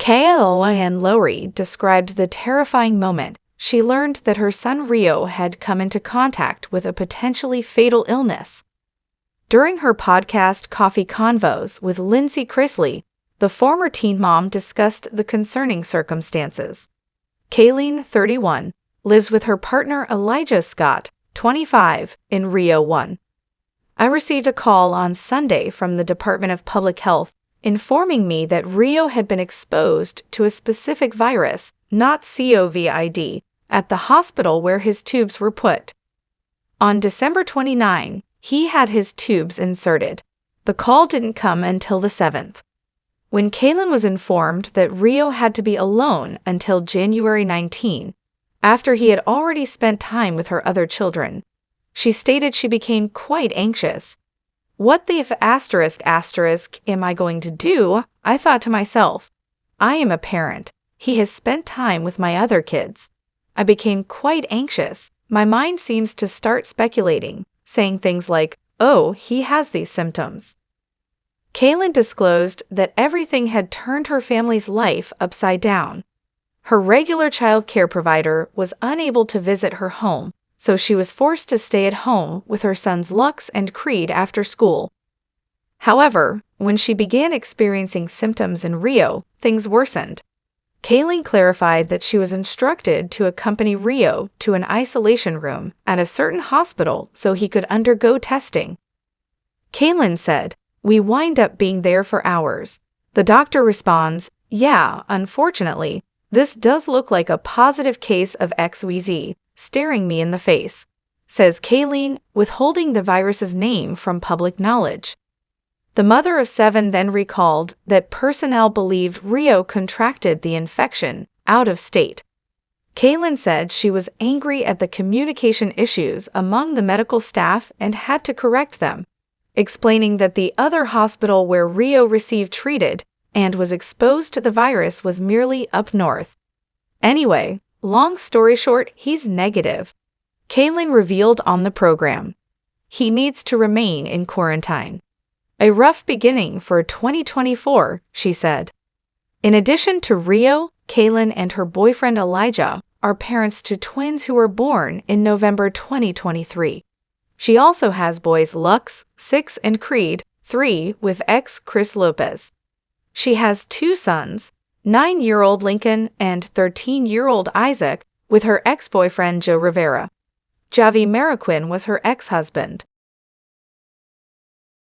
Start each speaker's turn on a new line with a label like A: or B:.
A: Kailyn Lowry described the terrifying moment she learned that her son Rio had come into contact with a potentially fatal illness. During her podcast Coffee Convos with Lindsay Chrisley, the former teen mom discussed the concerning circumstances. Kailyn, 31, lives with her partner Elijah Scott, 25, in Rio 1. I received a call on Sunday from the Department of Public Health informing me that Rio had been exposed to a specific virus, not COVID, at the hospital where his tubes were put. On December 29, he had his tubes inserted. The call didn't come until the 7th. When Kailyn was informed that Rio had to be alone until January 19, after he had already spent time with her other children, she stated she became quite anxious. What the *** am I going to do? I thought to myself. I am a parent. He has spent time with my other kids. I became quite anxious. My mind seems to start speculating, saying things like, oh, he has these symptoms. Kailyn disclosed that everything had turned her family's life upside down. Her regular child care provider was unable to visit her home, so she was forced to stay at home with her sons Lux and Creed after school. However, when she began experiencing symptoms in Rio, things worsened. Kailyn clarified that she was instructed to accompany Rio to an isolation room at a certain hospital so he could undergo testing. Kailyn said, "We wind up being there for hours." The doctor responds, "Yeah, unfortunately, this does look like a positive case of XYZ, staring me in the face," says Kailyn, withholding the virus's name from public knowledge. The mother of 7 then recalled that personnel believed Rio contracted the infection out of state. Kailyn said she was angry at the communication issues among the medical staff and had to correct them, explaining that the other hospital where Rio received treated and was exposed to the virus was merely up north. Anyway, long story short, he's negative. Kailyn revealed on the program. He needs to remain in quarantine. A rough beginning for 2024, she said. In addition to Rio, Kailyn and her boyfriend Elijah are parents to twins who were born in November 2023. She also has boys Lux, 6, and Creed, 3, with ex-Chris Lopez. She has 2 sons, 9-year-old Lincoln and 13-year-old Isaac, with her ex-boyfriend Joe Rivera. Javi Mariquin was her ex-husband.